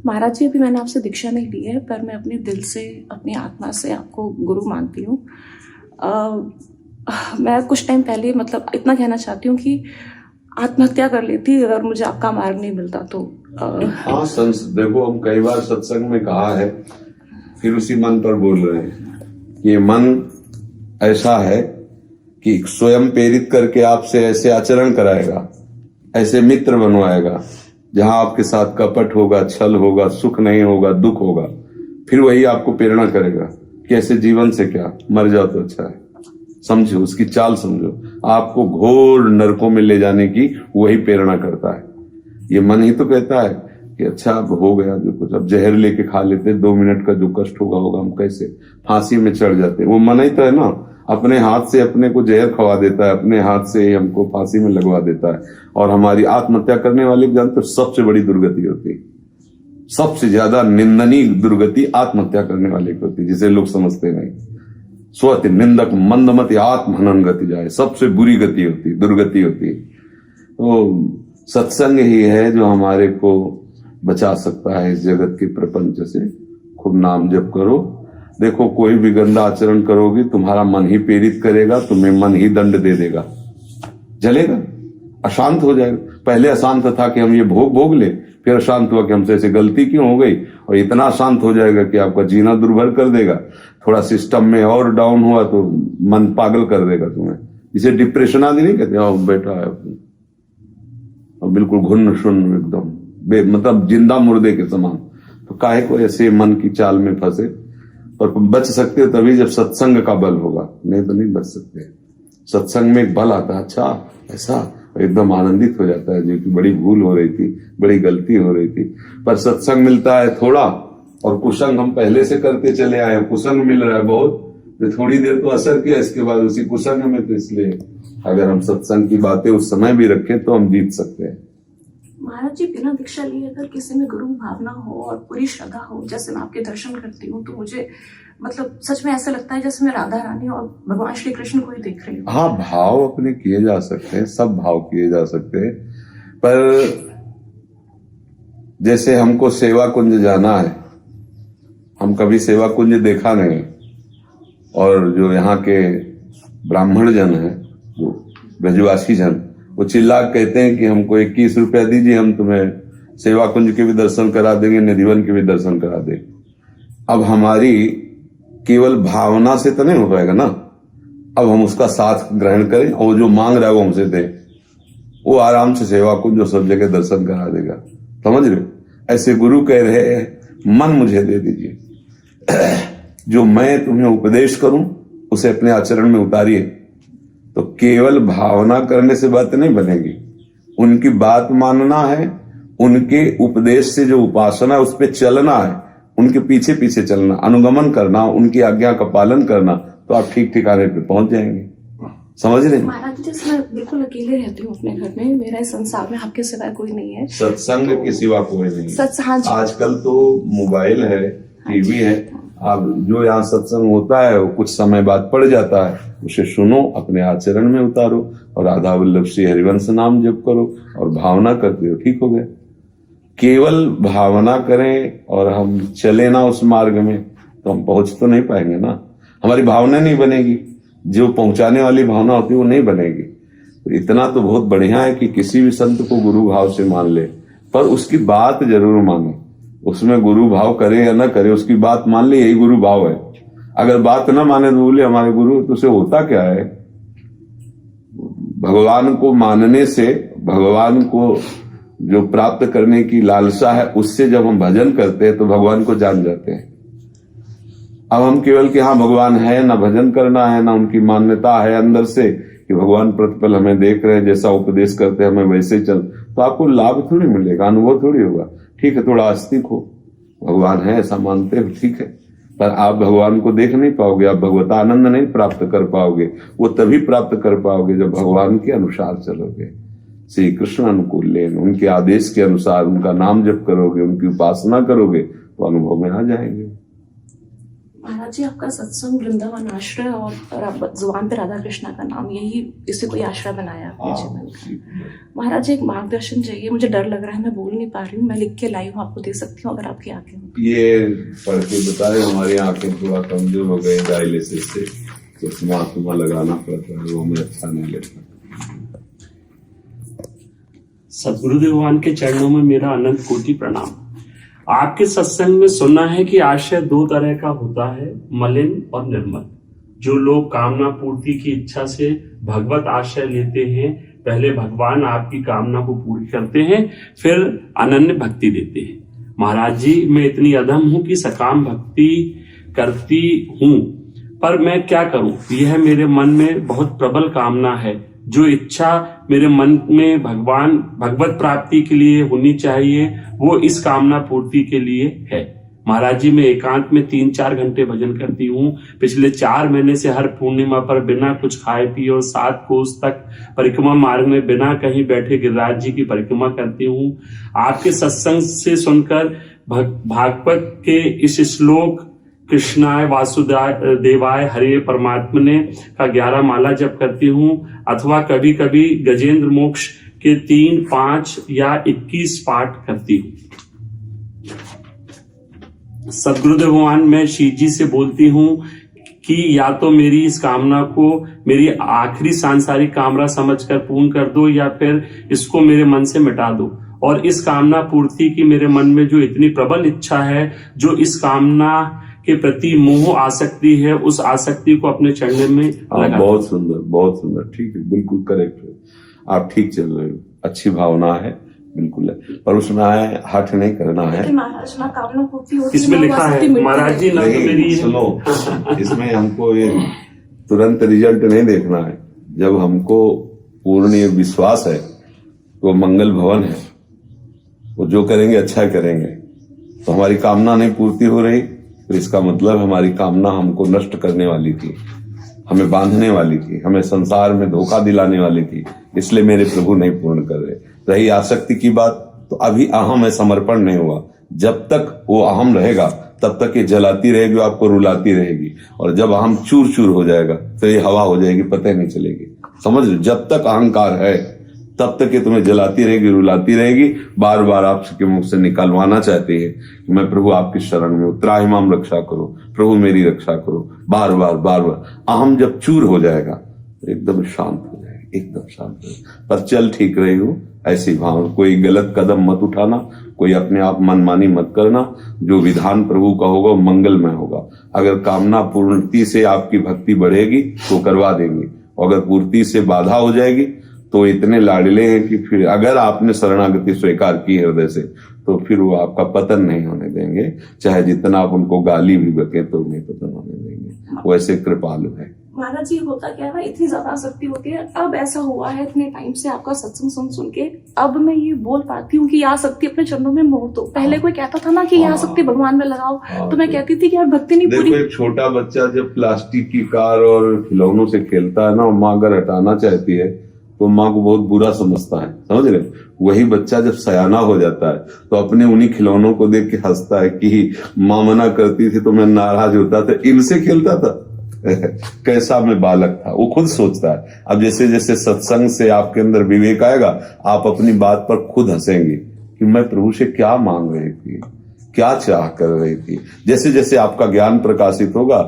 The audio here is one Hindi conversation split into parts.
महाराज जी, अभी मैंने आपसे दीक्षा नहीं ली है, पर मैं अपने दिल से, अपनी आत्मा से आपको गुरु मानती हूँ। मैं कुछ टाइम पहले मतलब इतना कहना चाहती हूँ कि आत्महत्या कर लेती अगर मुझे आपका मार्ग नहीं मिलता तो। हाँ, देखो, हम कई बार सत्संग में कहा है, फिर उसी मन पर बोल रहे हैं। ये मन ऐसा है कि स्वयं प्रेरित करके आपसे ऐसे आचरण कराएगा, ऐसे मित्र बनवाएगा जहां आपके साथ कपट होगा, छल होगा, सुख नहीं होगा, दुख होगा। फिर वही आपको प्रेरणा करेगा कि ऐसे जीवन से क्या, मर जाओ तो अच्छा है। समझो, उसकी चाल समझो। आपको घोर नरकों में ले जाने की वही प्रेरणा करता है। ये मन ही तो कहता है कि अच्छा अब हो गया जो कुछ, अब जहर लेके खा लेते, 2 मिनट का जो कष्ट होगा हम कैसे फांसी में चढ़ जाते। वो मन ही तो है ना, अपने हाथ से अपने को जहर खवा देता है, अपने हाथ से हमको फांसी में लगवा देता है। और हमारी आत्महत्या करने वाले की जानते हो सबसे बड़ी दुर्गति होती है, सबसे ज्यादा निंदनीय दुर्गति आत्महत्या करने वाले की होती है, जिसे लोग समझते नहीं। स्वति निंदक मंदमति आत्महनन गति जाए, सबसे बुरी गति होती, दुर्गति होती। तो सत्संग ही है जो हमारे को बचा सकता है इस जगत के प्रपंच से। खूब नाम जप करो। देखो, कोई भी गंदा आचरण करोगी, तुम्हारा मन ही प्रेरित करेगा, तुम्हें मन ही दंड दे देगा, जलेगा, अशांत हो जाएगा। पहले अशांत था कि हम ये भोग ले, फिर अशांत हुआ कि हमसे ऐसे गलती क्यों हो गई, और इतना अशांत हो जाएगा कि आपका जीना दुर्भर कर देगा। थोड़ा सिस्टम में और डाउन हुआ तो मन पागल कर देगा तुम्हें, इसे डिप्रेशन आदि नहीं कहते। आओ बैठा है और बिल्कुल घुन्न शून्य एकदम मतलब जिंदा मुर्दे के समान। तो काहे को ऐसे मन की चाल में फंसे। और बच सकते हो तभी जब सत्संग का बल होगा, नहीं तो नहीं बच सकते। सत्संग में एक बल आता है, अच्छा ऐसा, एकदम आनंदित हो जाता है, जो कि बड़ी भूल हो रही थी, बड़ी गलती हो रही थी। पर सत्संग मिलता है थोड़ा, और कुसंग हम पहले से करते चले आए। कुसंग मिल रहा है बहुत, तो थोड़ी देर तो असर किया, इसके बाद उसी कुसंग में। तो इसलिए अगर हम सत्संग की बातें उस समय भी रखें तो हम जीत सकते हैं। महाराज जी, बिना दीक्षा लिए अगर किसी में गुरु भावना हो और पूरी श्रद्धा हो, जैसे मैं आपके दर्शन करती हूँ, तो मुझे मतलब सच में ऐसा लगता है जैसे मैं राधा रानी और भगवान श्री कृष्ण को ही देख रही हूँ। हाँ, भाव अपने किए जा सकते हैं, सब भाव किए जा सकते हैं। पर जैसे हमको सेवा कुंज जाना है, हम कभी सेवा कुंज देखा नहीं, और जो यहाँ के ब्राह्मण जन है, जो ब्रजवासी जन, वो चिल्ला कहते हैं कि हमको 21 रुपया दीजिए, हम तुम्हें सेवा कुंज के भी दर्शन करा देंगे, निधिवन के भी दर्शन करा देंगे। अब हमारी केवल भावना से तो नहीं हो पाएगा ना। अब हम उसका साथ ग्रहण करें, और जो मांग रहा है वो हमसे दे, वो आराम से सेवा कुंज जो सब जगह दर्शन करा देगा। समझ रहे? ऐसे गुरु कह रहे हैं, मन मुझे दे दीजिए, जो मैं तुम्हें उपदेश करूं उसे अपने आचरण में उतारिए। तो केवल भावना करने से बात नहीं बनेगी, उनकी बात मानना है, उनके उपदेश से जो उपासना है उस पर चलना है, उनके पीछे पीछे चलना, अनुगमन करना, उनकी आज्ञा का पालन करना, तो आप ठीक ठिकाने पे पहुंच जाएंगे। समझ रहे? महाराज जी, जैसे मैं बिल्कुल अकेले रहती हूँ अपने घर में, मेरा इस संसार में आपके सिवाय कोई नहीं है। सत्संग के सिवा कोई नहीं। हाँ जी। आजकल तो मोबाइल है, टीवी है। अब जो यहाँ सत्संग होता है वो कुछ समय बाद पड़ जाता है, उसे सुनो, अपने आचरण में उतारो, और राधा वल्लभ श्री हरिवंश नाम जप करो, और भावना करते हो, ठीक हो गया। केवल भावना करें और हम चले ना उस मार्ग में, तो हम पहुंच तो नहीं पाएंगे ना। हमारी भावना नहीं बनेगी, जो पहुंचाने वाली भावना होती है वो नहीं बनेगी। तो इतना तो बहुत बढ़िया है कि किसी भी संत को गुरु भाव से मान ले, पर उसकी बात जरूर माने। उसमें गुरु भाव करे या ना करे, उसकी बात मान ले, यही गुरु भाव है। अगर बात ना माने तो बोले हमारे गुरु, तो उसे होता क्या है? भगवान को मानने से, भगवान को जो प्राप्त करने की लालसा है, उससे जब हम भजन करते हैं तो भगवान को जान जाते हैं। अब हम केवल कि हाँ भगवान है, ना भजन करना है, ना उनकी मान्यता है अंदर से कि भगवान प्रतिपल हमें देख रहे हैं, जैसा उपदेश करते हैं हमें वैसे ही चल, तो आपको लाभ थोड़ी मिलेगा, अनुभव थोड़ी होगा। ठीक है, थोड़ा आस्तिक हो, भगवान है ऐसा मानते हो, ठीक है, पर आप भगवान को देख नहीं पाओगे, आप भगवत आनंद नहीं प्राप्त कर पाओगे। वो तभी प्राप्त कर पाओगे जब भगवान के अनुसार चलोगे, श्री कृष्ण अनुकूल लेन, उनके आदेश के अनुसार उनका नाम जप करोगे, उनकी उपासना करोगे, तो अनुभव में आ जाएंगे। महाराज जी, आपका सत्संग, वृंदावन आश्रय और जुबान पे राधा कृष्णा का नाम, यही इसे कोई आश्रय बनाया आपने जीवन का। महाराज जी, एक मार्गदर्शन चाहिए, मुझे डर लग रहा है, मैं बोल नहीं पा रही हूँ, मैं लिख के लाई हूँ, आपको दे सकती हूँ अगर आपकी आंखें हो। ये पढ़ के बताए, हमारी आंखें थोड़ा कमजोर हो गई डायलिसिस से, तो चश्मा लगाना पड़ता है, वो हमें अच्छा नहीं लगता। सदगुरुदेव भगवान के चरणों में मेरा अनंत कोटि प्रणाम। आपके सत्संग में सुना है कि आश्रय दो तरह का होता है, मलिन और निर्मल। जो लोग कामना पूर्ति की इच्छा से भगवत आश्रय लेते हैं, पहले भगवान आपकी कामना को पूरी करते हैं, फिर अनन्य भक्ति देते हैं। महाराज जी, मैं इतनी अधम हूं कि सकाम भक्ति करती हूं, पर मैं क्या करूं? यह मेरे मन में बहुत प्रबल कामना है। जो इच्छा मेरे मन में भगवत प्राप्ति के लिए होनी चाहिए, वो इस कामना पूर्ति के लिए है। महाराज जी, मैं एकांत में 3-4 घंटे भजन करती हूँ। पिछले 4 महीने से हर पूर्णिमा पर बिना कुछ खाए पिए और 7 कोस तक परिक्रमा मार्ग में बिना कहीं बैठे गिरिराज जी की परिक्रमा करती हूँ। आपके सत्संग से सुनकर भागवत के इस श्लोक कृष्णाय वासुदेवाय हरे परमात्मने का 11 माला जप करती हूँ, अथवा कभी कभी गजेंद्र मोक्ष के 3, 5 या 21 पाठ करती हूँ। सदगुरुदेव भगवान, मैं शिव जी से बोलती हूँ कि या तो मेरी इस कामना को मेरी आखिरी सांसारिक कामना समझकर पूर्ण कर दो, या फिर इसको मेरे मन से मिटा दो। और इस कामना पूर्ति की मेरे मन में जो इतनी प्रबल इच्छा है, जो इस कामना के प्रति मोह आसक्ति है, उस आसक्ति को अपने चरणों में लगा। बहुत सुंदर, बहुत सुंदर, ठीक है, बिल्कुल करेक्ट है, आप ठीक चल रहे हो, अच्छी भावना है, बिल्कुल है, पर उसमें हठ नहीं करना है। महाराज, ना कामना पूर्ति होती है, इसमें लिखा है महाराज जी, ना मेरी सुनो, इसमें हमको ये तुरंत रिजल्ट नहीं देखना है। जब हमको पूर्ण ये विश्वास है वो मंगल भवन है, वो जो करेंगे अच्छा करेंगे, तो हमारी कामना नहीं पूर्ति हो रही, तो इसका मतलब हमारी कामना हमको नष्ट करने वाली थी, हमें बांधने वाली थी, हमें संसार में धोखा दिलाने वाली थी, इसलिए मेरे प्रभु नहीं पूर्ण कर रहे। रही आसक्ति की बात, तो अभी अहम में समर्पण नहीं हुआ। जब तक वो अहम रहेगा तब तक ये जलाती रहेगी, आपको रुलाती रहेगी, और जब अहम चूर चूर हो जाएगा तो ये हवा हो जाएगी, पता ही नहीं चलेगी। समझ लो, जब तक अहंकार है तब तक ये तुम्हें जलाती रहेगी, रुलाती रहेगी, बार बार आपके मुख से निकालवाना चाहती है कि मैं प्रभु आपकी शरण में हूं, त्राहिमाम रक्षा करो, प्रभु मेरी रक्षा करो, बार बार बार बार। अहम जब चूर हो जाएगा तो एकदम शांत हो जाएगा, एकदम शांत हो जाएगा। पर चल ठीक रही हो, ऐसी भाव, कोई गलत कदम मत उठाना, कोई अपने आप मनमानी मत करना, जो विधान प्रभु का होगा वो मंगलमय होगा। अगर कामना पूर्ति से आपकी भक्ति बढ़ेगी तो करवा देंगे, अगर पूर्ति से बाधा हो जाएगी तो इतने लाडले हैं कि फिर अगर आपने शरणागति स्वीकार की हृदय से तो फिर वो आपका पतन नहीं होने देंगे, चाहे जितना आप उनको गाली भी बके तो नहीं पतन होने देंगे, वो ऐसे कृपालु है। महाराज जी, होता क्या है, इतनी ज्यादा आसक्ति होती है। अब ऐसा हुआ है इतने टाइम से आपका सत्संग सुन के, अब मैं ये बोल पाती हूँ कि ये आसक्ति अपने चरणों में मोड़ दो। पहले कोई कहता था ना कि ये आसक्ति भगवान में लगाओ, तो मैं कहती थी कि यार भक्ति नहीं पूरी। देखो, एक छोटा बच्चा जब प्लास्टिक की कार और खिलौनों से खेलता है ना, और माँ अगर हटाना चाहती है तो माँ को बहुत बुरा समझता है, समझ रहे? वही बच्चा जब सयाना हो जाता है तो अपने उन्हीं खिलौनों को देख के हंसता है कि माँ मना करती थी तो मैं नाराज होता था, इनसे खेलता था। कैसा मैं बालक था, वो खुद सोचता है। अब जैसे जैसे सत्संग से आपके अंदर विवेक आएगा, आप अपनी बात पर खुद हंसेंगे कि मैं प्रभु से क्या मांग रही थी, क्या चाह कर रही थी। जैसे जैसे आपका ज्ञान प्रकाशित होगा,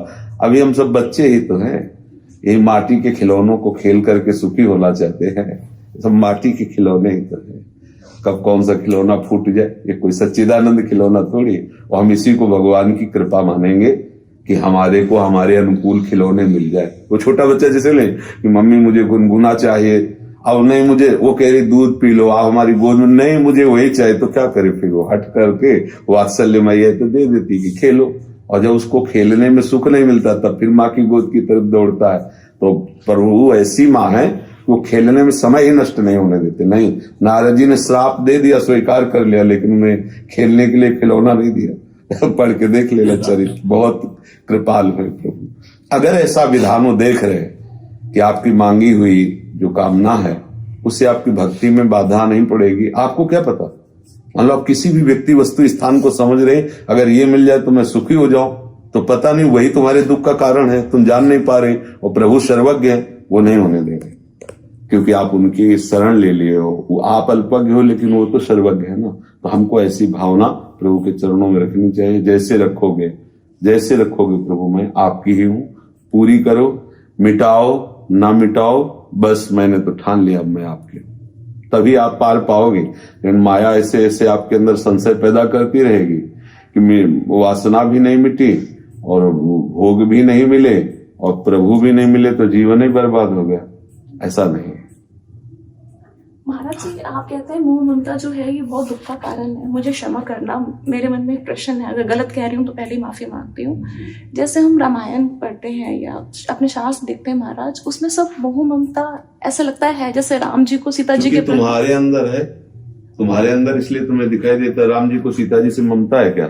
अभी हम सब बच्चे ही तो हैं, ये माटी के खिलौनों को खेल करके सुखी होना चाहते हैं, सब माटी के खिलौने ही तो हैं। कब कौन सा खिलौना फूट जाए, ये कोई सच्चिदानंद खिलौना थोड़ी। और हम इसी को भगवान की कृपा मानेंगे कि हमारे को हमारे अनुकूल खिलौने मिल जाए। वो छोटा बच्चा जैसे ले कि मम्मी मुझे गुनगुना चाहिए, अब नहीं मुझे, वो कह रही दूध पी लो, आप हमारी गोद में, नहीं मुझे वही चाहिए, तो क्या करे फिर वो हट करके वात्सल्य मैया तो दे देती कि खेलो। और जब उसको खेलने में सुख नहीं मिलता तब फिर माँ की गोद की तरफ दौड़ता है। तो प्रभु ऐसी माँ है वो खेलने में समय ही नष्ट नहीं होने देते। नहीं, नारद जी ने श्राप दे दिया, स्वीकार कर लिया, लेकिन उन्हें खेलने के लिए खिलौना नहीं दिया। पढ़ के देख लेना चरित्र, बहुत कृपाल है प्रभु। अगर ऐसा विधान वो देख रहे कि आपकी मांगी हुई जो कामना है उससे आपकी भक्ति में बाधा नहीं पड़ेगी, आपको क्या पता। मतलब आप किसी भी व्यक्ति वस्तु स्थान को समझ रहे, अगर ये मिल जाए तो मैं सुखी हो जाऊं, तो पता नहीं वही तुम्हारे दुख का कारण है, तुम जान नहीं पा रहे, और प्रभु सर्वज्ञ है, वो नहीं होने देंगे, क्योंकि आप उनकी शरण ले लिए हो। आप अल्पज्ञ हो लेकिन वो तो सर्वज्ञ है ना। तो हमको ऐसी भावना प्रभु के चरणों में रखनी चाहिए, जैसे रखोगे प्रभु मैं आपकी ही हूं, पूरी करो, मिटाओ ना मिटाओ, बस मैंने तो ठान लिया अब मैं आपकी हूं, तभी आप पार पाओगे। लेकिन माया ऐसे ऐसे आपके अंदर संशय पैदा करती रहेगी कि वासना भी नहीं मिटी और भोग भी नहीं मिले और प्रभु भी नहीं मिले तो जीवन ही बर्बाद हो गया। ऐसा नहीं। महाराज जी, आप कहते हैं मोह ममता जो है ये बहुत दुख का कारण है, मुझे क्षमा करना, मेरे मन में एक प्रश्न है, अगर गलत कह रही हूँ तो पहले ही माफी मांगती हूँ। जैसे हम रामायण पढ़ते हैं या अपने शास्त्र देखते हैं महाराज, उसमें सब मोह ममता ऐसा लगता है जैसे राम जी को सीता जी के तुम्हारे अंदर है, तुम्हारे अंदर, इसलिए तुम्हें दिखाई देता। राम जी को सीता जी से ममता है क्या?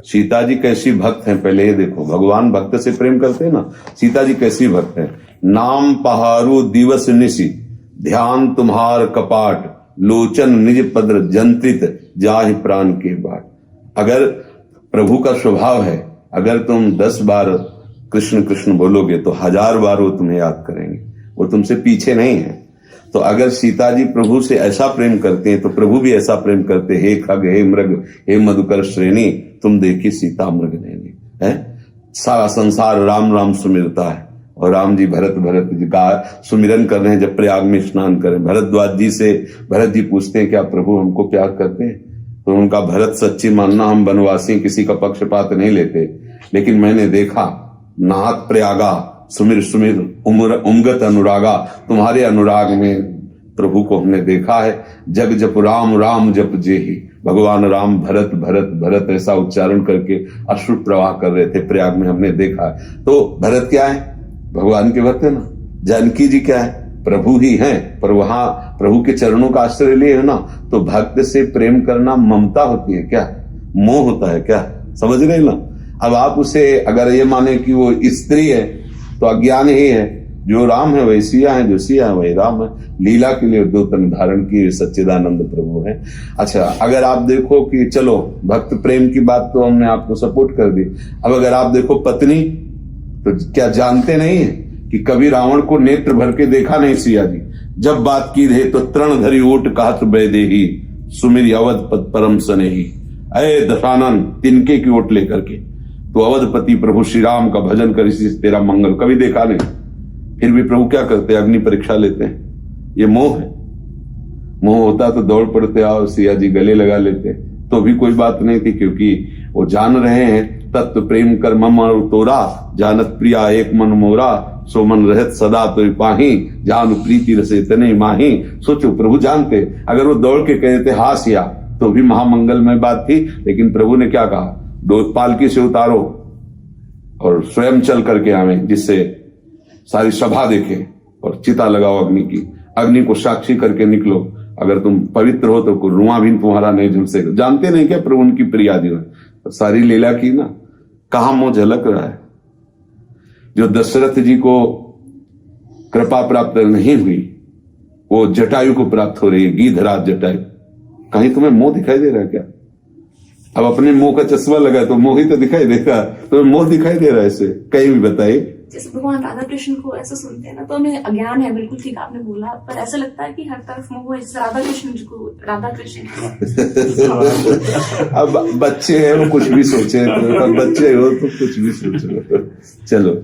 सीता जी कैसी भक्त हैं पहले ये देखो। भगवान भक्त से प्रेम करते हैं ना, सीता जी कैसी भक्त है। नाम पहारू दिवस निशि, ध्यान तुम्हार कपाट, लोचन निज पद्र जंत्रित जाहि प्राण के बाट। अगर प्रभु का स्वभाव है, अगर तुम 10 बार कृष्ण कृष्ण बोलोगे तो 1000 बार वो तुम्हें याद करेंगे, वो तुमसे पीछे नहीं है। तो अगर सीता जी प्रभु से ऐसा प्रेम करते हैं तो प्रभु भी ऐसा प्रेम करते। हे खग, हे मृग, हे मधुकर श्रेणी, तुम देखी सीता मृग नैनी है। सारा संसार राम राम सुमिरता है और राम जी भरत जी का सुमिरन कर रहे हैं। जब प्रयाग में स्नान करें, भरद्वाज जी से भरत जी पूछते हैं क्या प्रभु हमको प्यार करते हैं? तो उनका भरत सच्ची मानना, हम वनवासी किसी का पक्षपात नहीं लेते, लेकिन मैंने देखा नाहक प्रयागा सुमिर सुमिर उमगत अनुरागा, तुम्हारे अनुराग में प्रभु को हमने देखा है। जग जप राम राम जप जेहि, भगवान राम भरत भरत भरत ऐसा उच्चारण करके अश्रु प्रवाह कर रहे थे प्रयाग में, हमने देखा है। तो भरत क्या है? भगवान के भक्त है ना। जानकी जी क्या है? प्रभु ही हैं, पर वहां प्रभु के चरणों का आश्रय लिए है ना। तो भक्त से प्रेम करना ममता होती है क्या? मोह होता है क्या? समझ रहे ना। अब आप उसे अगर ये माने कि वो स्त्री है तो अज्ञान ही है। जो राम है वही सिया है, जो सिया है वही राम है। लीला के लिए 2 तन धारण किए सच्चिदानंद प्रभु है। अच्छा, अगर आप देखो कि चलो भक्त प्रेम की बात तो हमने आपको सपोर्ट कर दी। अब अगर आप देखो पत्नी, तो क्या जानते नहीं है कि कभी रावण को नेत्र भर के देखा नहीं सिया जी। जब बात की है तो तृण धरी ओट कहत बैदेही, सुमिर अवध पद परम सनेही। अय दशानन, तिनके की ओट लेकर के तो अवधपति प्रभु श्री राम का भजन कर, इसी से तेरा मंगल। कभी देखा नहीं, फिर भी प्रभु क्या करते हैं? अग्नि परीक्षा लेते हैं। ये मोह है। मोह होता तो दौड़ पड़ते, आओ सिया जी गले लगा लेते, तो भी कोई बात नहीं थी, क्योंकि वो जान रहे हैं तत्व प्रेम कर मम तोरा, जानत प्रिया एक मन मोरा, सो मन रहत सदा तो पाही, जान प्रीति रसे तने माही। सोचो, प्रभु जानते, अगर वो दौड़ के कह देते हाँ सिया तो भी महामंगलमय बात थी। लेकिन प्रभु ने क्या कहा? 2 पालकी से उतारो और स्वयं चल करके आवे, जिससे सारी सभा देखे, और चिता लगाओ अग्नि की, अग्नि को साक्षी करके निकलो। अगर तुम पवित्र हो तो रुआ भी तुम्हारा नहीं झुलसेगा। जानते नहीं क्या प्रभु उनकी प्रियादि में? तो सारी लीला की ना, कहां मुंह झलक रहा है। जो दशरथ जी को कृपा प्राप्त नहीं हुई, वो जटायु को प्राप्त हो रही है, गीधराज जटायु। कहीं तुम्हें मोह दिखाई दे रहा है क्या? अब अपने मोह का चश्मा लगा तो मोह ही तो दिखाई देगा। तो मोह दिखाई दे रहा है इससे? कहीं भी बताइए। जैसे भगवान राधा कृष्ण को ऐसा सुनते हैं ना, तो हमें अज्ञान है, बिल्कुल ठीक आपने बोला, पर ऐसा लगता है कि हर तरफ मोह है। जैसे राधा कृष्ण जी को, राधा कृष्ण अब बच्चे हैं, वो कुछ भी सोचे, तो बच्चे हो तो कुछ भी सोचो। चलो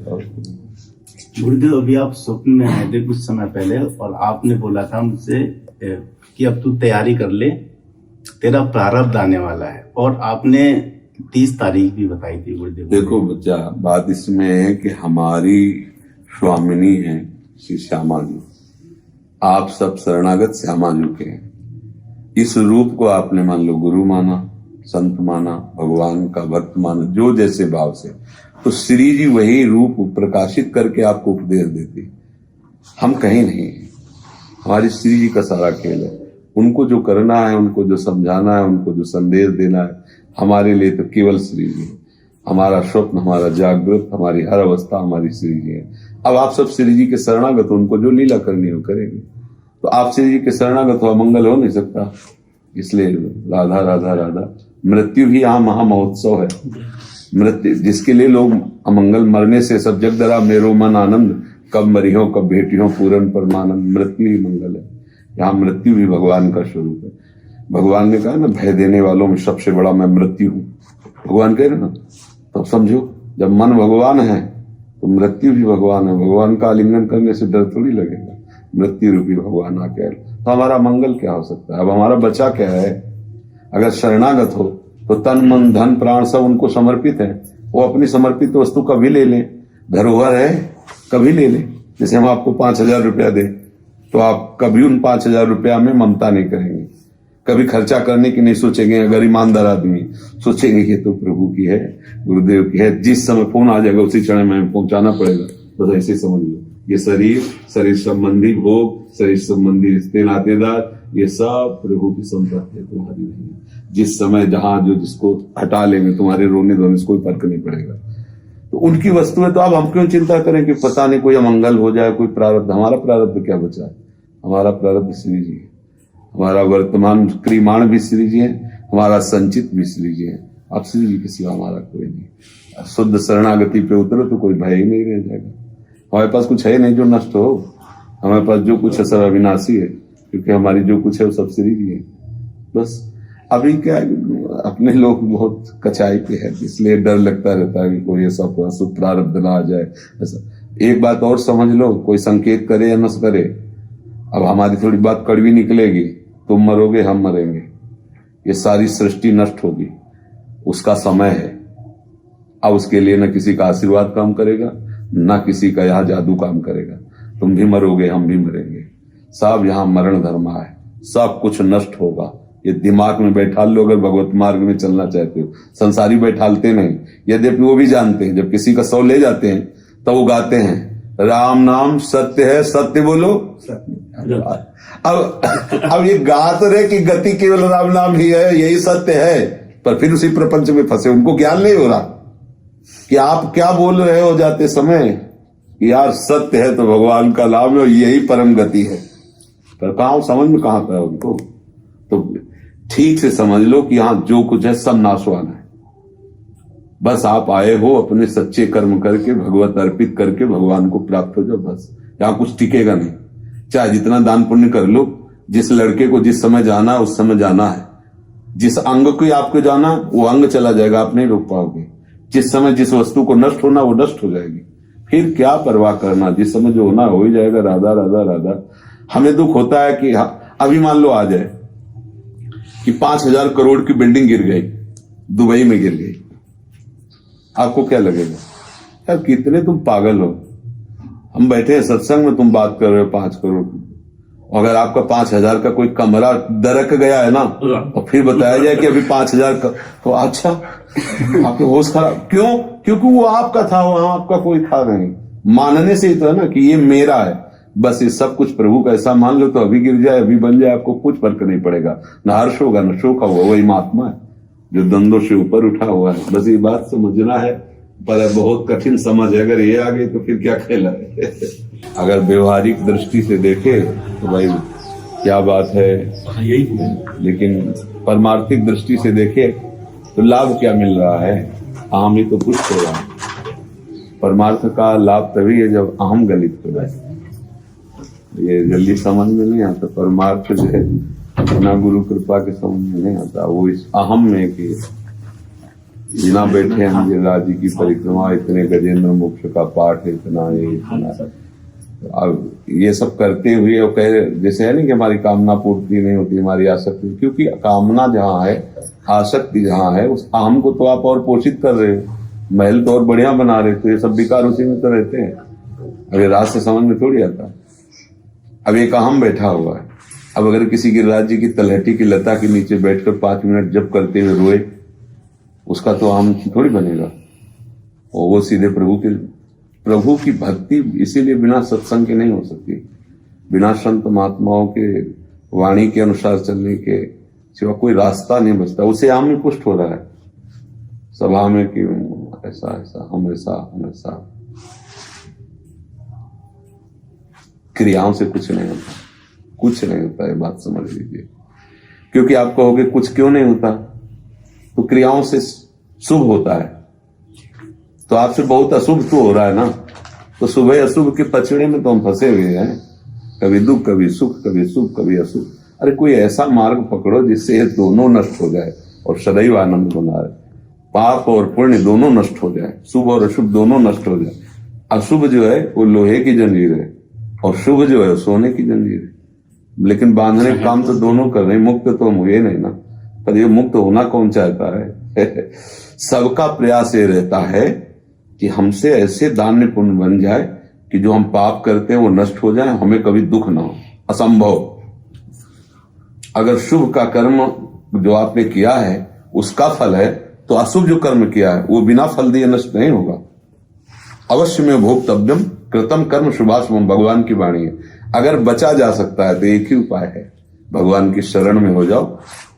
गुरुदेव, अभी आप स्वप्न में आए थे कुछ समय पहले और आपने बोला था मुझसे कि अब तू तैयारी कर ले, तेरा प्रारब्ध आने वाला है, और आपने 30 तारीख भी बताई थी गुरुदेव। देखो बच्चा, बात इसमें है कि हमारी स्वामिनी है श्री श्यामा जी। आप सब शरणागत श्यामा जी के हैं। इस रूप को आपने मान लो गुरु माना, संत माना, भगवान का भक्त माना, जो जैसे भाव से, तो श्री जी वही रूप प्रकाशित करके आपको उपदेश देती। हम कहीं नहीं, हमारी श्री जी का सारा खेल है। उनको जो करना है, उनको जो समझाना है, उनको जो संदेश देना है, हमारे लिए तो केवल श्री जी। हमारा स्वप्न, हमारा जागृत, हमारी हर अवस्था हमारी श्री जी है। अब आप सब श्री जी के शरणागत हो, उनको जो लीला करनी हो करेंगे। तो आप श्री जी के शरणागत हो, मंगल हो नहीं सकता। इसलिए राधा राधा राधा, मृत्यु भी यहाँ महामहोत्सव है। मृत्यु जिसके लिए लोग अमंगल मरने से सब जग डरा मेरो मन आनंद, कब मरियो कब भेटियो पूरन परमानंद। मृत्यु ही मंगल है, यहाँ मृत्यु भी भगवान का स्वरूप है। भगवान ने कहा ना, भय देने वालों में सबसे बड़ा मैं मृत्यु हूं, भगवान कह रहे ना। तो समझो, जब मन भगवान है तो मृत्यु भी भगवान है। भगवान का आलिंगन करने से डर थोड़ी लगेगा, मृत्यु रूपी भगवान आके। तो हमारा मंगल क्या हो सकता है? अब हमारा बचा क्या है? अगर शरणागत हो तो तन मन धन प्राण सब उनको समर्पित है। वो अपनी समर्पित वस्तु कभी ले लें, धरोहर है कभी ले लें। जैसे हम आपको 5,000 रुपया दें तो आप कभी उन 5,000 रुपया में ममता नहीं करेंगे, कभी खर्चा करने की नहीं सोचेंगे। अगर ईमानदार आदमी सोचेंगे कि तो प्रभु की है, गुरुदेव की है, जिस समय फोन आ जाएगा उसी क्षण में पहुंचाना पड़ेगा। तो ऐसे समझ लो, ये शरीर संबंधी भोग, शरीर संबंधी रिश्ते नातेदार, ये सब प्रभु की संपत्ति है, तुम्हारी नहीं है। जिस समय जहां जो जिसको हटा लेंगे, तुम्हारे रोने धोने से कोई फर्क नहीं पड़ेगा। तो उनकी वस्तु है, तो अब हम क्यों चिंता करें कि पता नहीं कोई अमंगल हो जाए, कोई प्रारब्ध। हमारा प्रारब्ध क्या बचा है? हमारा प्रारब्ध श्री जी है, हमारा वर्तमान क्रियमाण भी श्री जी है, हमारा संचित भी श्री जी है। अब श्री जी के सिवा हमारा कोई नहीं। शुद्ध शरणागति पे उतरो तो कोई भय ही नहीं रह जाएगा। हमारे पास कुछ है नहीं जो नष्ट हो, हमारे पास जो कुछ है सब अविनाशी है, क्योंकि हमारी जो कुछ है वो सब श्री जी है। बस अभी क्या है, अपने लोग बहुत कचाई पे है, इसलिए डर लगता रहता है कि कोई ऐसा शुभ प्रारब्ध ना आ जाए। ऐसा एक बात और समझ लो, कोई संकेत करे या न करे, अब हमारी थोड़ी बात कड़वी निकलेगी, तुम मरोगे हम मरेंगे, ये सारी सृष्टि नष्ट होगी, उसका समय है। अब उसके लिए न किसी का आशीर्वाद काम करेगा, न किसी का यहाँ जादू काम करेगा। तुम भी मरोगे हम भी मरेंगे, सब यहाँ मरण धर्म है, सब कुछ नष्ट होगा। ये दिमाग में बैठा लो अगर भगवत मार्ग में चलना चाहते हो। संसारी बैठालते नहीं, यद्यपि वो भी जानते हैं, जब किसी का सौ ले जाते हैं तो वो गाते हैं राम नाम सत्य है, सत्य बोलो। अब ये गा तो रहे कि गति केवल राम नाम ही है, यही सत्य है, पर फिर उसी प्रपंच में फंसे। उनको ज्ञान नहीं हो रहा कि आप क्या बोल रहे हो जाते समय कि यार सत्य है तो भगवान का नाम है, यही परम गति है। पर कहा समझ में कहां था उनको? तो ठीक से समझ लो कि यहां जो कुछ है सब नाशवान है। बस आप आए हो अपने सच्चे कर्म करके, भगवत अर्पित करके भगवान को प्राप्त हो जाओ। बस यहां कुछ टिकेगा नहीं, चाहे जितना दान पुण्य कर लो। जिस लड़के को जिस समय जाना है उस समय जाना है, जिस अंग को आपको जाना वो अंग चला जाएगा, आप नहीं रोक पाओगे। जिस समय जिस वस्तु को नष्ट होना वो नष्ट हो जाएगी, फिर क्या परवाह करना। जिस समय जो होना हो ही जाएगा। राधा राधा राधा। हमें दुख होता है कि अभी मान लो आ जाए कि 5,000 करोड़ की बिल्डिंग गिर गई, दुबई में गिर गई, आपको क्या लगेगा? यार कितने तुम पागल हो। हम बैठे हैं सत्संग में, तुम बात कर रहे हो 5 करोड़ की। अगर आपका 5,000 का कोई कमरा दरक गया है ना, और फिर बताया जाए कि अभी 5,000 का, तो अच्छा आपके होश खराब क्यों? क्योंकि वो आपका था, वहां आपका कोई था नहीं। मानने से ही तो है ना कि ये मेरा है। बस ये सब कुछ प्रभु का ऐसा मान लो तो अभी गिर जाए अभी बन जाए, आपको कुछ फर्क नहीं पड़ेगा। न हर्ष होगा न शोक होगा। वही महात्मा है जो द्वंद्वों से ऊपर उठा हुआ है। बस ये बात समझना है, पर बहुत कठिन समझ है। अगर ये आ गई तो फिर क्या खेला है। अगर व्यवहारिक दृष्टि से देखे तो भाई क्या बात है, लेकिन परमार्थिक दृष्टि से देखे तो लाभ क्या मिल रहा है? अहम ही तो कुछ हो रहा है। परमार्थ का लाभ तभी है जब अहम गलित हो जाए। ये जल्दी समझ में नहीं आता। परमार्थ जो है बिना गुरु कृपा के समझ में नहीं आता। वो इस अहम में कि बिना बैठे हम गिरिराज जी की परिक्रमा, इतने गजेंद्र मोक्ष का पाठ, इतना ये इतना, अब ये सब करते हुए और कह जैसे है नहीं कि हमारी कामना पूर्ति नहीं होती, हमारी आसक्ति, क्योंकि कामना जहाँ है, आसक्ति जहाँ है, उस अहम को तो आप और पोषित कर रहे हो। महल तो और बढ़िया बना रहे, तो ये सब विकार उसी में तो रहते हैं। अगर रात से समझ में थोड़ी आता। अब एक अहम बैठा हुआ है। अब अगर किसी गिरिराज जी की तलहटी की लता के नीचे बैठकर 5 मिनट जप करते हुए रोए, उसका तो अहम थोड़ी बनेगा। और वो सीधे प्रभु की भक्ति इसीलिए बिना सत्संग के नहीं हो सकती। बिना संत महात्माओं के वाणी के अनुसार चलने के सिवा कोई रास्ता नहीं बचता। उसे आम में पुष्ट हो रहा है सभा में कि ऐसा ऐसा हम ऐसा हम ऐसा। क्रियाओं से कुछ नहीं होता, कुछ नहीं होता, ये बात समझ लीजिए। क्योंकि आप कहोगे कुछ क्यों नहीं होता, तो क्रियाओं से शुभ होता है। तो आपसे बहुत अशुभ तो हो रहा है ना, तो सुबह अशुभ के पचड़े में तो हम फंसे हुए हैं, कभी दुख कभी सुख, कभी सुख कभी अशुभ। अरे कोई ऐसा मार्ग पकड़ो जिससे ये दोनों नष्ट हो जाए और सदैव आनंद बना रहे, पाप और पुण्य दोनों नष्ट हो जाए, शुभ और अशुभ दोनों नष्ट हो जाए। अशुभ जो है वो लोहे की जंजीर है और शुभ जो है सोने की जंजीर है, लेकिन बांधने का काम तो दोनों कर रहे हैं। मुक्त तो हम हुए नहीं ना, पर ये मुक्त होना कौन चाहता है? सबका प्रयास ये रहता है कि हमसे ऐसे दान्य पुण्य बन जाए कि जो हम पाप करते हैं वो नष्ट हो जाए, हमें कभी दुख ना हो। असंभव। अगर शुभ का कर्म जो आपने किया है उसका फल है, तो अशुभ जो कर्म किया है वो बिना फल दिए नष्ट नहीं होगा। अवश्य में भोक्तव्यम कृतम कर्म शुभाशुभम, भगवान की वाणी है। अगर बचा जा सकता है तो एक ही उपाय है, भगवान की शरण में हो जाओ,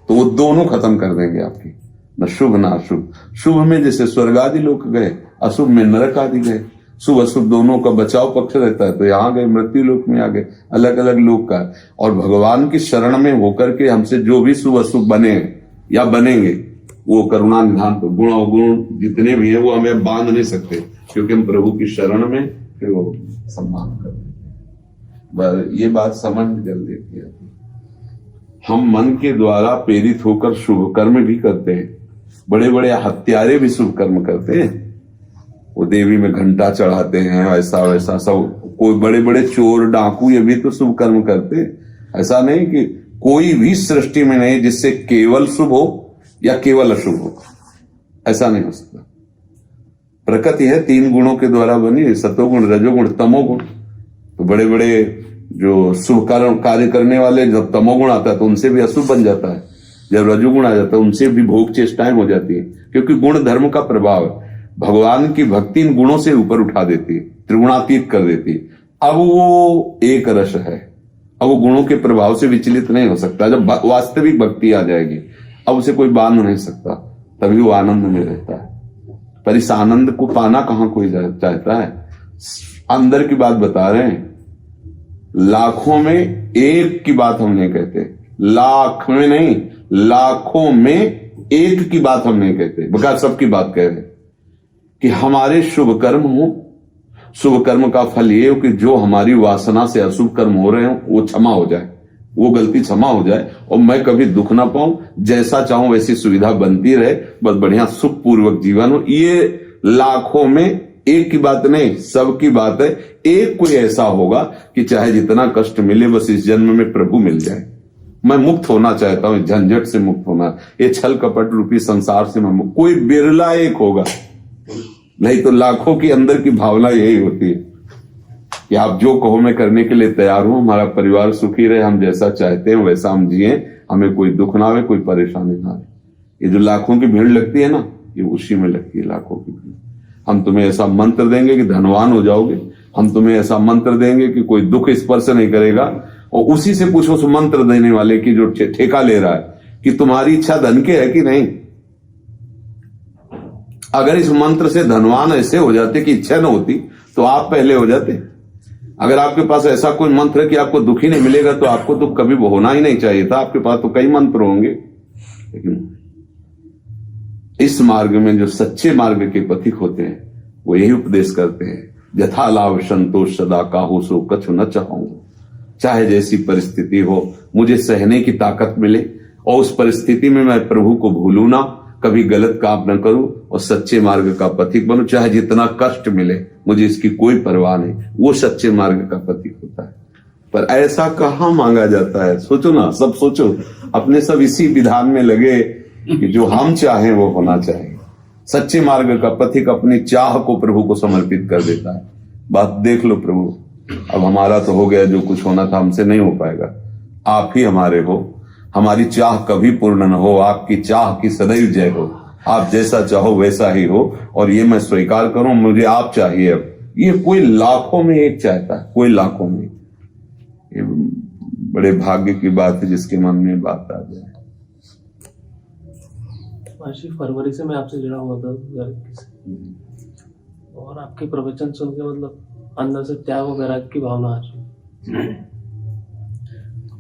तो वो दोनों खत्म कर देंगे आपकी, न शुभ न अशुभ। शुभ में जैसे स्वर्ग आदि लोक गए, अशुभ में नरक आदि गए। शुभ अशुभ दोनों का बचाव पक्ष रहता है, तो यहाँ गए मृत्यु लोक में आ गए, अलग अलग लोक का। और भगवान की शरण में होकर के हमसे जो भी शुभ अशुभ बने या बनेंगे, वो करुणा निधान तो गुण अवगुण जितने भी हैं वो हमें बांध नहीं सकते, क्योंकि हम प्रभु की शरण में फिर वो सम्मान करते हैं। ये बात समझ जल्दी है। हम मन के द्वारा प्रेरित होकर शुभ कर्म भी करते हैं, बड़े बड़े हत्यारे भी शुभ कर्म करते हैं। वो देवी में घंटा चढ़ाते हैं, ऐसा वैसा सब। कोई बड़े बड़े चोर डाकू ये भी तो शुभ कर्म करते हैं। ऐसा नहीं कि कोई भी सृष्टि में नहीं जिससे केवल शुभ हो या केवल अशुभ हो, ऐसा नहीं हो सकता। प्रकृति है 3 गुणों के द्वारा बनी, सतोगुण रजोगुण तमोगुण। तो बड़े बड़े जो शुभ कार्य करने वाले, जब तमोगुण आता है तो उनसे भी अशुभ बन जाता है, जब रजोगुण आ जाता है उनसे भी भोग चेष्टाएं हो जाती है, क्योंकि गुण धर्म का प्रभाव है। भगवान की भक्ति इन गुणों से ऊपर उठा देती है, त्रिगुणातीत कर देती है। अब वो एक रस है, अब वो गुणों के प्रभाव से विचलित नहीं हो सकता। जब वास्तविक भक्ति आ जाएगी, अब उसे कोई बांध नहीं सकता, तभी वो आनंद में रहता है। पर इस आनंद को पाना कहां कोई चाहता है? अंदर की बात बता रहे हैं, लाखों में एक की बात हम नहीं कहते, लाख में नहीं, लाखों में एक की बात हम नहीं कहते, बल्कि सबकी बात कह रहे हैं कि हमारे शुभ कर्म हो। शुभ कर्म का फल ये हो कि जो हमारी वासना से अशुभ कर्म हो रहे हो वो क्षमा हो जाए, वो गलती क्षमा हो जाए, और मैं कभी दुख ना पाऊं, जैसा चाहूं वैसी सुविधा बनती रहे, बस बढ़िया सुख पूर्वक जीवन हो। ये लाखों में एक की बात नहीं, सबकी बात है। एक कोई ऐसा होगा कि चाहे जितना कष्ट मिले बस इस जन्म में प्रभु मिल जाए। मैं मुक्त होना चाहता हूं, झंझट से मुक्त होना, ये छल कपट रूपी संसार से मैं मुक्त। कोई बिरला एक होगा, नहीं तो लाखों की अंदर की भावना यही होती है कि आप जो कहो मैं करने के लिए तैयार हूं, हमारा परिवार सुखी रहे, हम जैसा चाहते हैं वैसा हम जिए, हमें कोई दुख ना आवे, कोई परेशानी ना आवे। ये जो लाखों की भीड़ लगती है ना, ये उसी में लगती है, लाखों की भीड़। हम तुम्हें ऐसा मंत्र देंगे कि धनवान हो जाओगे, हम तुम्हें ऐसा मंत्र देंगे कि कोई दुख स्पर्श नहीं करेगा, और उसी से पूछो उस मंत्र देने वाले की जो ठेका ले रहा है कि तुम्हारी इच्छा धन के है कि नहीं। अगर इस मंत्र से धनवान ऐसे हो जाते कि इच्छा न होती तो आप पहले हो जाते। अगर आपके पास ऐसा कोई मंत्र है कि आपको दुख ही नहीं मिलेगा तो आपको तो कभी होना ही नहीं चाहिए था, आपके पास तो कई मंत्र होंगे। लेकिन इस मार्ग में जो सच्चे मार्ग के पथिक होते हैं वो यही उपदेश करते हैं, यथा लाभ संतोष सदा काहू सो कछु न चाहूं। चाहे जैसी परिस्थिति हो, मुझे सहने की ताकत मिले और उस परिस्थिति में मैं प्रभु को भूलू ना, कभी गलत काम न करूं और सच्चे मार्ग का पथिक बनूं। चाहे जितना कष्ट मिले मुझे इसकी कोई परवाह नहीं, वो सच्चे मार्ग का पथिक होता है। पर ऐसा कहाँ मांगा जाता है? सोचो ना, सब सोचो, अपने सब इसी विधान में लगे कि जो हम चाहें वो होना चाहिए। सच्चे मार्ग का पथिक अपनी चाह को प्रभु को समर्पित कर देता है। बात देख लो प्रभु, अब हमारा तो हो गया, जो कुछ होना था हमसे नहीं हो पाएगा, आप ही हमारे हो, हमारी चाह कभी पूर्ण न हो, आपकी चाह की सदैव जय हो, आप जैसा चाहो वैसा ही हो, और ये मैं स्वीकार करूं, मुझे आप चाहिए। अब ये कोई लाखों में एक चाहता है, कोई लाखों में। ये बड़े भाग्य की बात है जिसके मन में बात आ जाए। फरवरी से मैं आपसे जुड़ा हुआ था 2021 और आपके प्रवचन सुन के मतलब अंदर से त्याग और वैराग्य की भावना आ रही।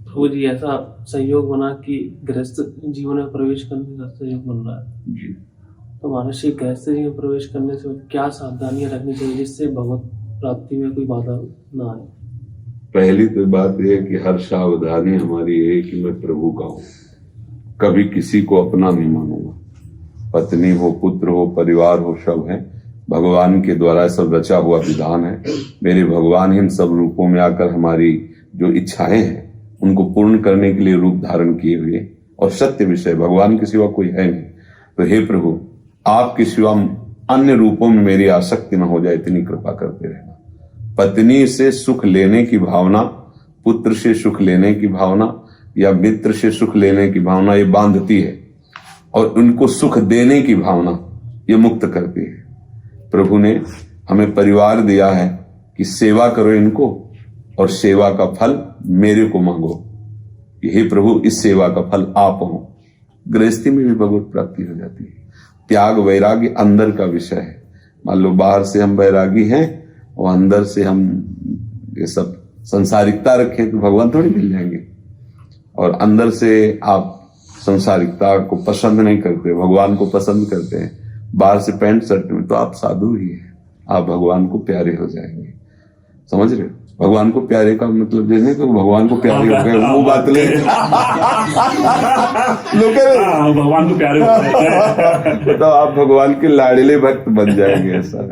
प्रभु जी ऐसा संयोग बना कि गृहस्थ जीवन में प्रवेश करने का संयोग बन रहा है, तो महर्षि गृहस्थी में प्रवेश करने से क्या सावधानियां रखनी चाहिए जिससे भगवत प्राप्ति में कोई बाधा ना आए? पहली तो बात यह है कि हर सावधानी हमारी है कि मैं प्रभु का हूं, कभी किसी को अपना नहीं मानूंगा। पत्नी हो, पुत्र हो, परिवार हो, सब है भगवान के द्वारा सब रचा हुआ विधान है। मेरे भगवान इन सब रूपों में आकर हमारी जो इच्छाएं हैं उनको पूर्ण करने के लिए रूप धारण किए हुए, और सत्य विषय भगवान के सिवा कोई है नहीं। तो हे प्रभु, आपके सिवा अन्य रूपों में मेरी आसक्ति न हो जाए, इतनी कृपा करते रहना। पत्नी से सुख लेने की भावना, पुत्र से सुख लेने की भावना या मित्र से सुख लेने की भावना ये बांधती है, और उनको सुख देने की भावना ये मुक्त करती है। प्रभु ने हमें परिवार दिया है कि सेवा करो इनको और सेवा का फल मेरे को मांगो। हे प्रभु, इस सेवा का फल आप हो। गृहस्थी में भी भगवत प्राप्ति हो जाती है। त्याग वैराग्य अंदर का विषय है। मान लो बाहर से हम वैरागी हैं और अंदर से हम ये सब संसारिकता रखें तो भगवान थोड़ी मिल जाएंगे। और अंदर से आप संसारिकता को पसंद नहीं करते, भगवान को पसंद करते हैं, बाहर से पैंट शर्ट में, तो आप साधु ही हैं, आप भगवान को प्यारे हो जाएंगे। समझ रहे हो? भगवान को प्यारे का मतलब जैसे कि भगवान को प्यारे हो गए, वो बात ले भगवान को प्यारे हो गए तो आप भगवान के लाडले भक्त बन जाएंगे। ऐसा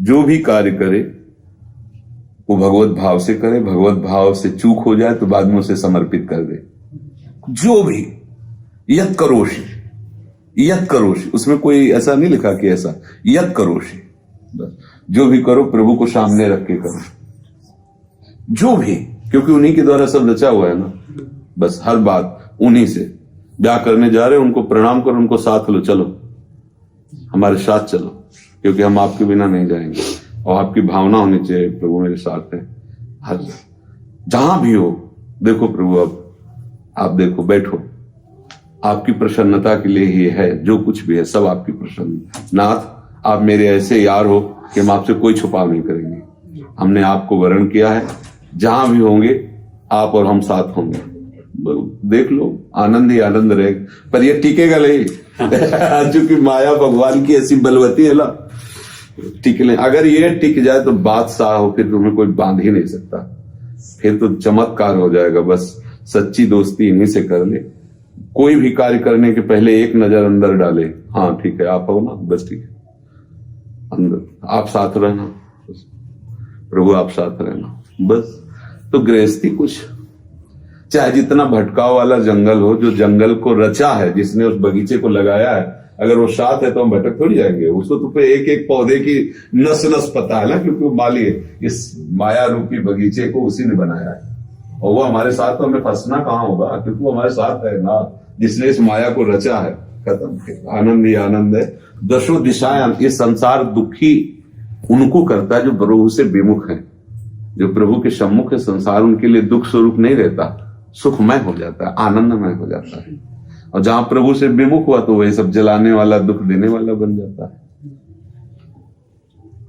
जो भी कार्य करे वो भगवत भाव से करे। भगवत भाव से चूक हो जाए तो बाद में उसे समर्पित कर दे। जो भी यत करोषि, यत करोषि, उसमें कोई ऐसा नहीं लिखा कि ऐसा, यत करोषि, बस जो भी करो प्रभु को सामने रख के करो, जो भी, क्योंकि उन्हीं के द्वारा सब रचा हुआ है ना। बस हर बात उन्हीं से। ब्याह करने जा रहे हो, उनको प्रणाम करो, उनको साथ लो, चलो हमारे साथ चलो, क्योंकि हम आपके बिना नहीं जाएंगे। और आपकी भावना होनी चाहिए प्रभु मेरे साथ है। हर जहां भी हो देखो प्रभु, अब आप देखो, बैठो, आपकी प्रसन्नता के लिए ही है। जो कुछ भी है सब आपकी प्रसन्न। नाथ, आप मेरे ऐसे यार हो कि हम आपसे कोई छुपाव नहीं करेंगे। हमने आपको वरण किया है, जहां भी होंगे आप और हम साथ होंगे। देख लो, आनंद ही आनंद रहेगा। पर ये टिकेगा नहीं क्योंकि माया भगवान की ऐसी बलवती है ना, टिक ले। अगर ये टिक जाए तो बादशाह हो, फिर तुम्हें कोई बांध ही नहीं सकता। फिर तो चमत्कार हो जाएगा। बस सच्ची दोस्ती इन्हीं से कर ले। कोई भी कार्य करने के पहले एक नजर अंदर डाले, हाँ ठीक है आप हो ना, बस ठीक है, अंदर आप साथ रहना, प्रभु आप साथ रहना, बस। तो गृहस्थी कुछ, चाहे जितना भटकाव वाला जंगल हो, जो जंगल को रचा है, जिसने उस बगीचे को लगाया है, अगर वो साथ है तो हम भटक थोड़ी जाएंगे। उसको तो एक एक पौधे की नस नस पता है ना, क्योंकि वो माली है। इस माया रूपी बगीचे को उसी ने बनाया है, और वो हमारे साथ, तो हमें फंसना कहाँ होगा, क्योंकि वो हमारे साथ है ना, जिसने इस माया को रचा है। खत्म। आनंद ही आनंद है। दसों दिशाएं, ये संसार दुखी उनको करता है जो प्रभु से विमुख है। जो प्रभु के सम्मुख है, संसार उनके लिए दुख स्वरूप नहीं रहता, सुखमय हो जाता है, आनंदमय हो जाता है। और जहां प्रभु से विमुख हुआ तो वही सब जलाने वाला, दुख देने वाला बन जाता है।